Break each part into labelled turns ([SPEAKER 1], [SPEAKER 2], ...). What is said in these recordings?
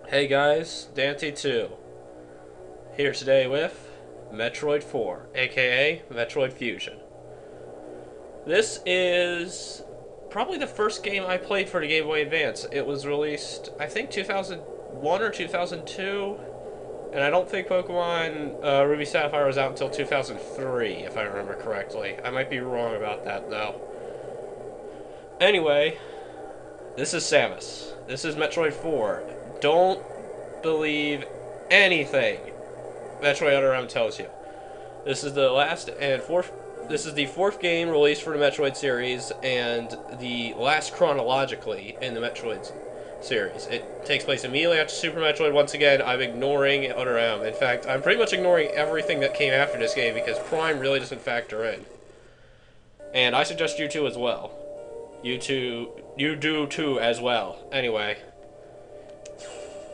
[SPEAKER 1] Hey guys, Dante2 here today with Metroid 4, aka Metroid Fusion. This is probably the first game I played for the Game Boy Advance. It was released, I think, 2001 or 2002, and I don't think Pokemon Ruby Sapphire was out until 2003, if I remember correctly. I might be wrong about that, though. Anyway, this is Samus. This is Metroid 4. Don't believe anything Metroid Other M tells you. This is the last and fourth. This is the fourth game released for the Metroid series and the last chronologically in the Metroid series. It takes place immediately after Super Metroid. Once again, I'm ignoring Other M. In fact, I'm pretty much ignoring everything that came after this game because Prime really doesn't factor in. And I suggest you two as well. You do too as well. Anyway,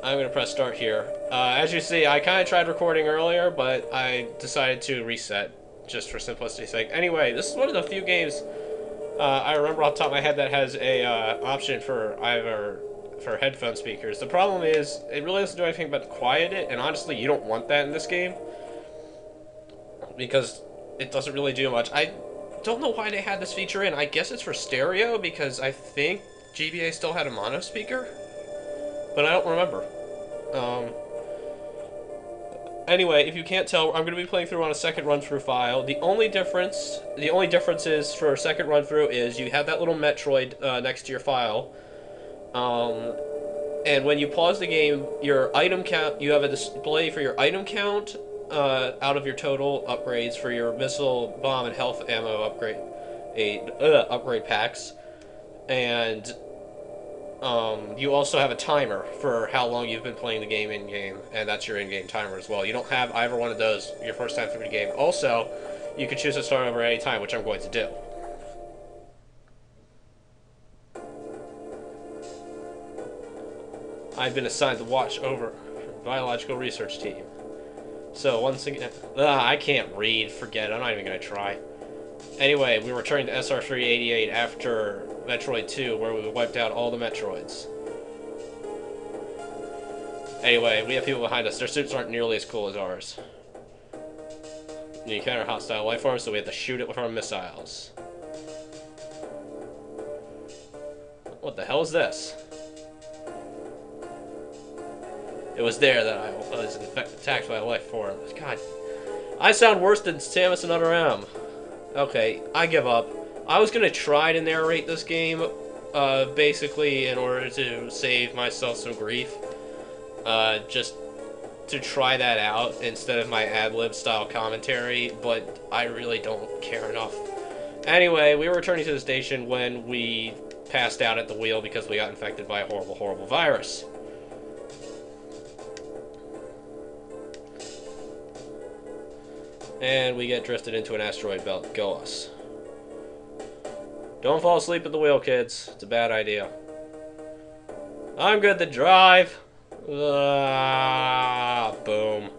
[SPEAKER 1] I'm going to press start here. As you see, I kind of tried recording earlier, but I decided to reset, just for simplicity's sake. Anyway, this is one of the few games I remember off the top of my head that has a option for headphone speakers. The problem is, it really doesn't do anything but quiet it, and honestly, you don't want that in this game, because it doesn't really do much. I don't know why they had this feature in. I guess it's for stereo, because I think GBA still had a mono speaker, but I don't remember. Anyway, if you can't tell, I'm going to be playing through on a second run-through file. The only difference is for a second run-through is you have that little Metroid next to your file. And when you pause the game, your item count, you have a display for your item count out of your total upgrades for your missile, bomb, and health ammo upgrade packs. And you also have a timer for how long you've been playing the game in-game, and that's your in-game timer as well. You don't have either one of those your first time through the game. Also, you can choose to start over at any time, which I'm going to do. I've been assigned to watch over the biological research team. So once again, I can't read. Forget it. I'm not even going to try. Anyway, we returned to SR388 after Metroid 2, where we wiped out all the Metroids. Anyway, we have people behind us. Their suits aren't nearly as cool as ours. You encounter hostile life forms, so we have to shoot it with our missiles. What the hell is this? It was there that I was attacked by a life form. God, I sound worse than Samus and Other M. Okay, I give up. I was going to try to narrate this game, basically in order to save myself some grief. Just to try that out instead of my ad-lib style commentary, but I really don't care enough. Anyway, we were returning to the station when we passed out at the wheel because we got infected by a horrible, horrible virus. And we get drifted into an asteroid belt. Go us. Don't fall asleep at the wheel, kids. It's a bad idea. I'm good to drive. Boom.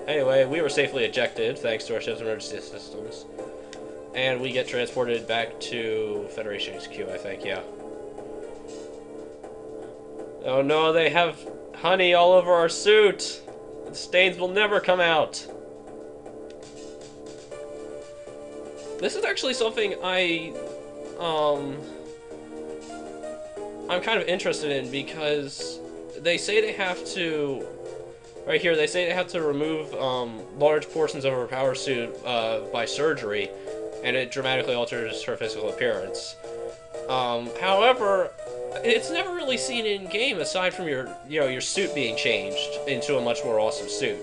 [SPEAKER 1] Anyway, we were safely ejected thanks to our ship's emergency systems. And we get transported back to Federation HQ, I think, yeah. Oh no, they have honey all over our suit. The stains will never come out. This is actually something I'm kind of interested in because they say they have to, right here, they say they have to remove large portions of her power suit by surgery, and it dramatically alters her physical appearance. However, it's never really seen in game aside from your suit being changed into a much more awesome suit.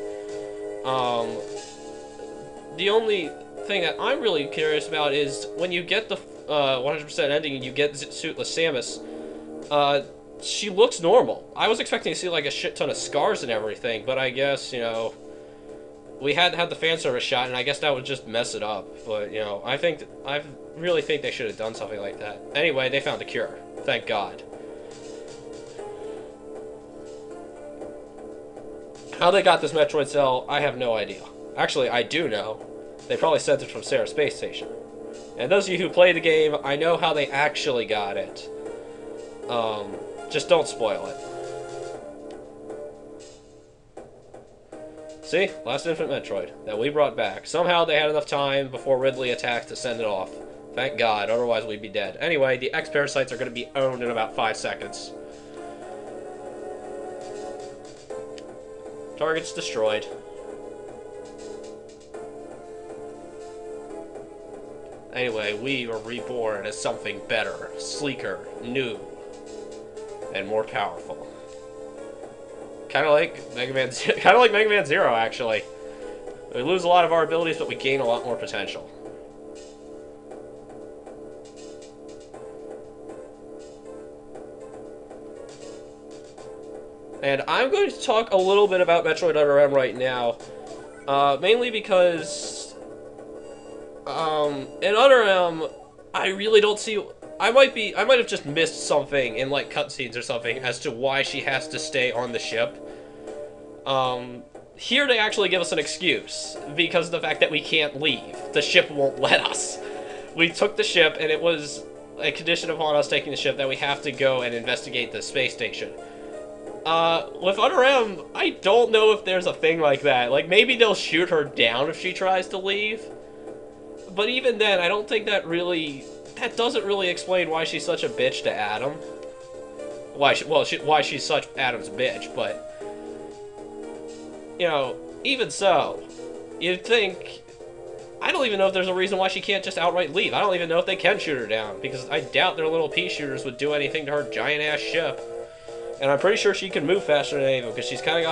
[SPEAKER 1] The only thing that I'm really curious about is when you get the 100% ending and you get suitless Samus, she looks normal. I was expecting to see like a shit ton of scars and everything, but I guess, you know, we had to have the fan service shot, and I guess that would just mess it up. But, you know, I really think they should have done something like that. Anyway, they found the cure. Thank God. How they got this Metroid cell, I have no idea. Actually, I do know. They probably sent it from Sarah Space Station. And those of you who play the game, I know how they actually got it. Just don't spoil it. See? Last Infinite Metroid that we brought back. Somehow they had enough time before Ridley attacked to send it off. Thank God, otherwise we'd be dead. Anyway, the X-Parasites are going to be owned in about 5 seconds. Target's destroyed. Anyway, we are reborn as something better, sleeker, new, and more powerful. Kind of like Mega Man Zero, actually. We lose a lot of our abilities, but we gain a lot more potential. And I'm going to talk a little bit about Metroid Other M right now, mainly because in Other M, I really don't see. I might have just missed something in like cutscenes or something as to why she has to stay on the ship. Here they actually give us an excuse because of the fact that we can't leave. The ship won't let us. We took the ship, and it was a condition upon us taking the ship that we have to go and investigate the space station. With Other M, I don't know if there's a thing like that. Like, maybe they'll shoot her down if she tries to leave. But even then, I don't think that really... That doesn't really explain why she's such a bitch to Adam. Why she's such Adam's bitch, but... You know, even so, you'd think... I don't even know if there's a reason why she can't just outright leave. I don't even know if they can shoot her down, because I doubt their little pea shooters would do anything to her giant-ass ship. And I'm pretty sure she can move faster than any of them, because she's kind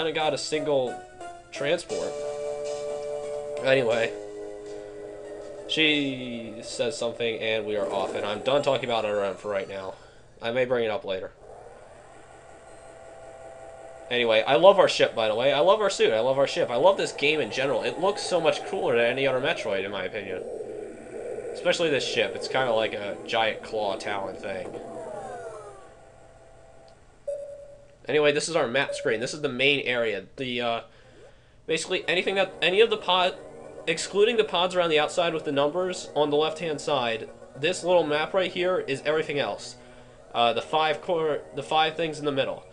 [SPEAKER 1] of got a single transport. Anyway, she says something, and we are off. And I'm done talking about Other M for right now. I may bring it up later. Anyway, I love our ship, by the way. I love our suit. I love our ship. I love this game in general. It looks so much cooler than any other Metroid, in my opinion. Especially this ship. It's kind of like a giant claw talon thing. Anyway, this is our map screen. This is the main area. The basically anything that any of the pod, excluding the pods around the outside with the numbers on the left-hand side, this little map right here is everything else. The five things in the middle.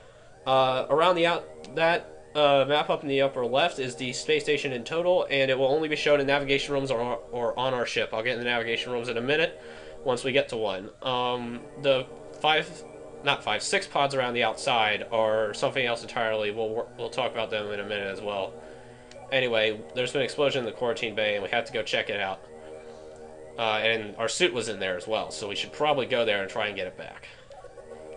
[SPEAKER 1] Around that map up in the upper left is the space station in total, and it will only be shown in navigation rooms or on our ship. I'll get in the navigation rooms in a minute once we get to one. The six pods around the outside are something else entirely. We'll talk about them in a minute as well. Anyway, there's been an explosion in the quarantine bay, and we have to go check it out. And our suit was in there as well, so we should probably go there and try and get it back.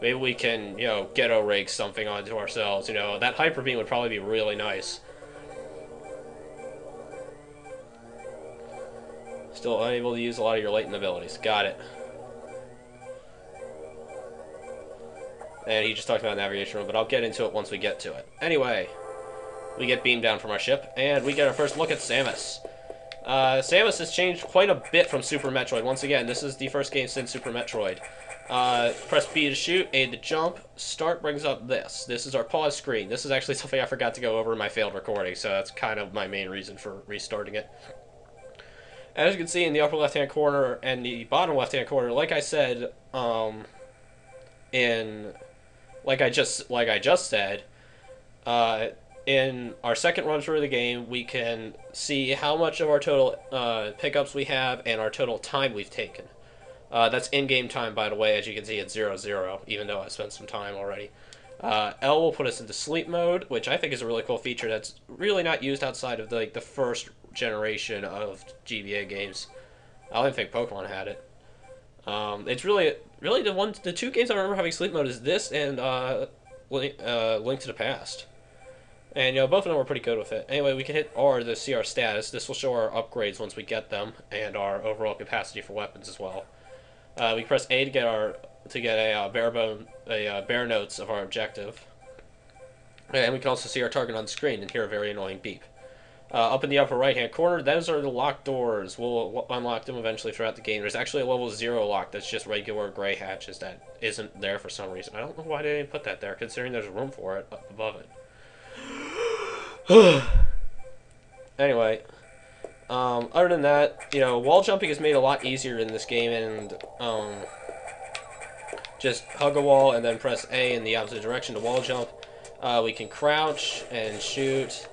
[SPEAKER 1] Maybe we can, you know, ghetto rig something onto ourselves. You know, that hyper beam would probably be really nice. Still unable to use a lot of your latent abilities. Got it. And he just talked about navigation room, but I'll get into it once we get to it. Anyway, we get beamed down from our ship, and we get our first look at Samus. Samus has changed quite a bit from Super Metroid. Once again, this is the first game since Super Metroid. Press B to shoot, A to jump. Start brings up this. This is our pause screen. This is actually something I forgot to go over in my failed recording, so that's kind of my main reason for restarting it. As you can see in the upper left-hand corner and the bottom left-hand corner, like I said, like I just said, in our second run through the game, we can see how much of our total pickups we have and our total time we've taken. That's in-game time, by the way. As you can see, it's 0-0, even though I spent some time already. L will put us into sleep mode, which I think is a really cool feature that's really not used outside of the first generation of GBA games. I don't even think Pokemon had it. It's really the two games I remember having sleep mode is this and Link to the Past. And, you know, both of them were pretty good with it. Anyway, we can hit R to see our status. This will show our upgrades once we get them, and our overall capacity for weapons as well. We press A to get a bare notes of our objective. And we can also see our target on the screen and hear a very annoying beep. Up in the upper right-hand corner, those are the locked doors. We'll unlock them eventually throughout the game. There's actually a level 0 lock that's just regular gray hatches that isn't there for some reason. I don't know why they didn't put that there, considering there's room for it up above it. Anyway, Other than that, you know, wall jumping is made a lot easier in this game, and just hug a wall and then press A in the opposite direction to wall jump. We can crouch and shoot.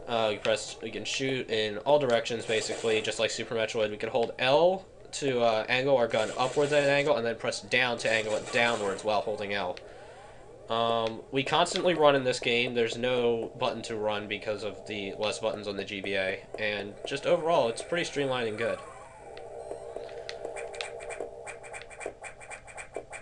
[SPEAKER 1] We can shoot in all directions, basically, just like Super Metroid. We can hold L to angle our gun upwards at an angle, and then press down to angle it downwards while holding L. We constantly run in this game. There's no button to run because of the less buttons on the GBA, and just overall, it's pretty streamlined and good.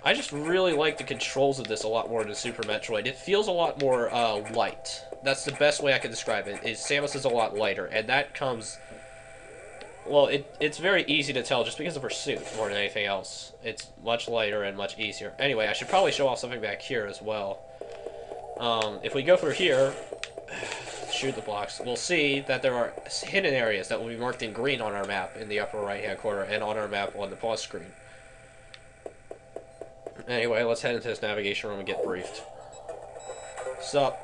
[SPEAKER 1] I just really like the controls of this a lot more than Super Metroid. It feels a lot more light. That's the best way I can describe it. Samus is a lot lighter, and that comes... Well, it's very easy to tell just because of her suit more than anything else. It's much lighter and much easier. Anyway, I should probably show off something back here as well. If we go through here, shoot the blocks, we'll see that there are hidden areas that will be marked in green on our map in the upper right-hand corner and on our map on the pause screen. Anyway, let's head into this navigation room and get briefed. Sup?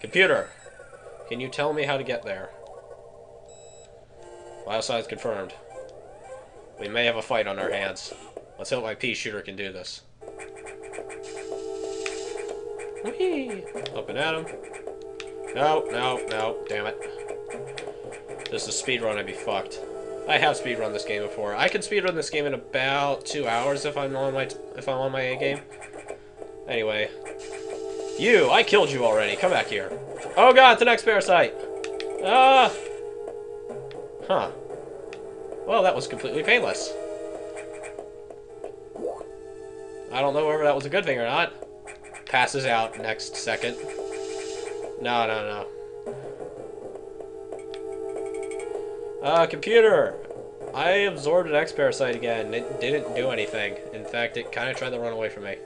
[SPEAKER 1] Computer, can you tell me how to get there? Vital signs confirmed. We may have a fight on our hands. Let's hope my pea shooter can do this. Whee! Up and at him. No, no, no, damn it. This is a speedrun, I'd be fucked. I have speedrun this game before. I can speedrun this game in about 2 hours if I'm on my A game. Anyway. You! I killed you already. Come back here. Oh god, it's the next parasite! Ah! Huh. Well, that was completely painless. I don't know whether that was a good thing or not. Passes out next second. No, no, no. Computer! I absorbed an X-Parasite again. It didn't do anything. In fact, it kind of tried to run away from me.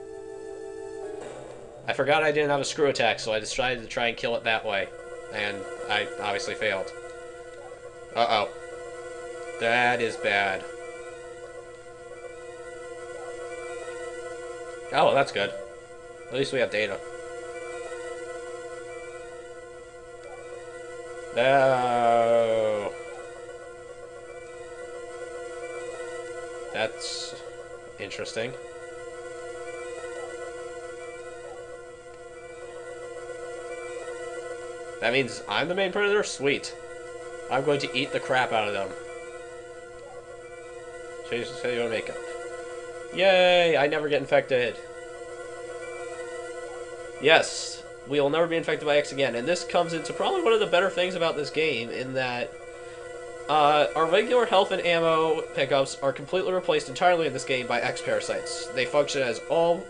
[SPEAKER 1] I forgot I didn't have a screw attack, so I decided to try and kill it that way. And I obviously failed. Uh-oh. That is bad. Oh, well, that's good. At least we have data. No. That's interesting. That means I'm the main predator? Sweet. I'm going to eat the crap out of them. Change the cellular makeup. Yay! I never get infected. Yes, we will never be infected by X again. And this comes into probably one of the better things about this game, in that our regular health and ammo pickups are completely replaced entirely in this game by X parasites. They function as all,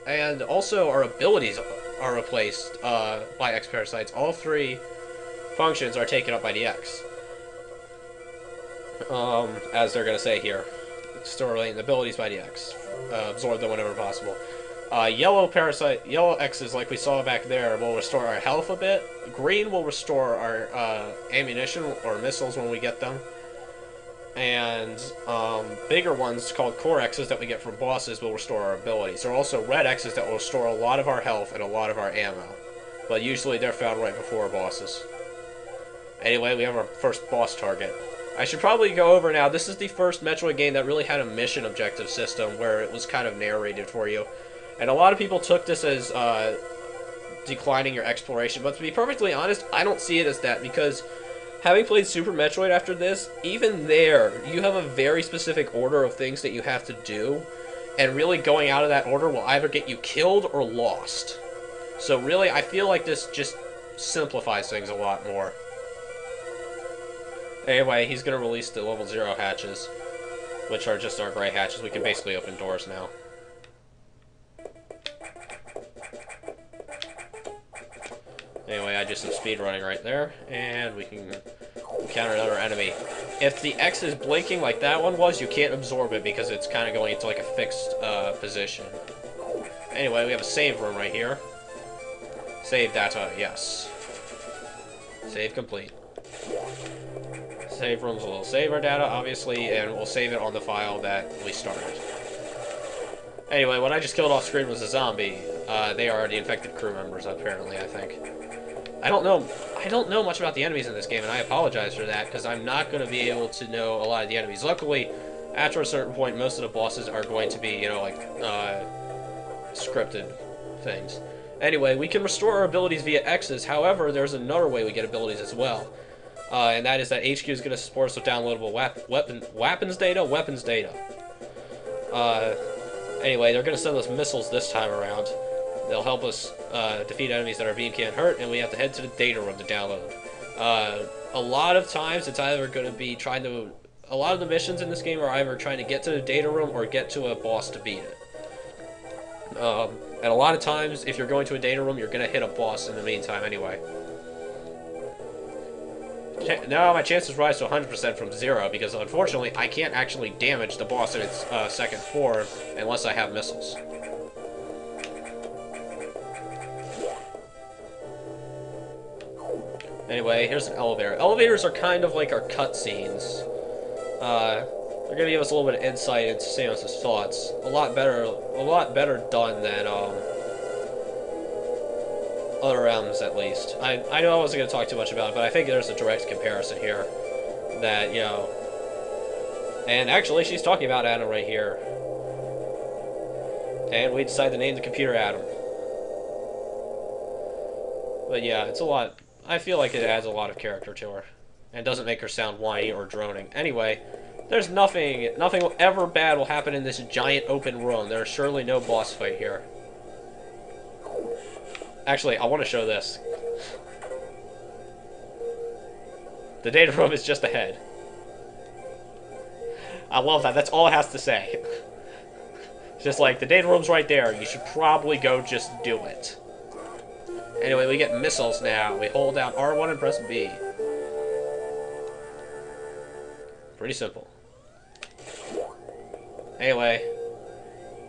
[SPEAKER 1] and also our abilities are replaced by X parasites. All three functions are taken up by the X. As they're going to say here. Store latent abilities by the X. Absorb them whenever possible. Yellow X's, like we saw back there, will restore our health a bit. Green will restore our ammunition or missiles when we get them. And bigger ones called core X's that we get from bosses will restore our abilities. There are also red X's that will restore a lot of our health and a lot of our ammo. But usually they're found right before bosses. Anyway, we have our first boss target. I should probably go over now. This is the first Metroid game that really had a mission objective system where it was kind of narrated for you. And a lot of people took this as declining your exploration. But to be perfectly honest, I don't see it as that, because having played Super Metroid after this, even there, you have a very specific order of things that you have to do. And really going out of that order will either get you killed or lost. So really, I feel like this just simplifies things a lot more. Anyway, he's going to release the level 0 hatches, which are just our gray hatches. We can basically open doors now. Anyway, I just some speed running right there, and we can encounter another enemy. If the X is blinking like that one was, you can't absorb it because it's kind of going into like a fixed position. Anyway, we have a save room right here. Save data, yes. Save complete. Save rooms will save our data, obviously, and we'll save it on the file that we started. Anyway, what I just killed off screen was a zombie. They are the infected crew members, apparently, I think. I don't know. I don't know much about the enemies in this game, and I apologize for that because I'm not going to be able to know a lot of the enemies. Luckily, after a certain point, most of the bosses are going to be, you know, like scripted things. Anyway, we can restore our abilities via X's. However, there's another way we get abilities as well, and that is that HQ is going to support us with downloadable weapons data. Anyway, they're going to send us missiles this time around. They'll help us defeat enemies that our beam can't hurt, and we have to head to the data room to download. A lot of times, it's either going to be trying to... A lot of the missions in this game are either trying to get to the data room or get to a boss to beat it. And a lot of times, if you're going to a data room, you're going to hit a boss in the meantime anyway. Now my chances rise to 100% from 0, because unfortunately, I can't actually damage the boss in its second form unless I have missiles. Anyway, here's an elevator. Elevators are kind of like our cutscenes. They're gonna give us a little bit of insight into Samus's thoughts. A lot better done than other realms, at least. I know I wasn't gonna talk too much about it, but I think there's a direct comparison here. That, you know, and actually she's talking about Adam right here. And we decided to name the computer Adam. But yeah, it's a lot. I feel like it adds a lot of character to her, and doesn't make her sound whiny or droning. Anyway, there's nothing ever bad will happen in this giant open room. There's surely no boss fight here. Actually, I want to show this. The data room is just ahead. I love that. That's all it has to say. It's just like, the data room's right there. You should probably go just do it. Anyway, we get missiles now. We hold down R1 and press B. Pretty simple. Anyway.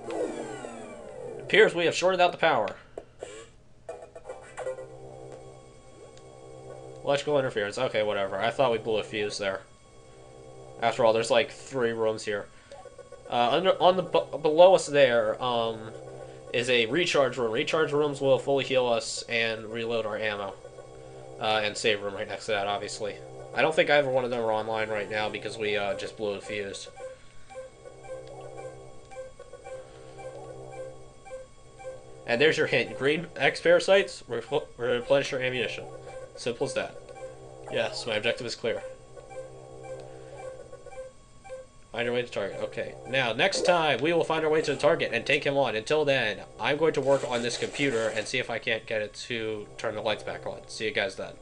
[SPEAKER 1] It appears we have shorted out the power. Electrical interference. Okay, whatever. I thought we blew a fuse there. After all, there's like 3 rooms here. Below us there, is a recharge room. Recharge rooms will fully heal us and reload our ammo. And save room right next to that, obviously. I don't think either one of them are online right now because we just blew a fuse. And there's your hint. Green X parasites replenish your ammunition. Simple as that. Yes, my objective is clear. Find your way to target. Okay. Now, next time, we will find our way to the target and take him on. Until then, I'm going to work on this computer and see if I can't get it to turn the lights back on. See you guys then.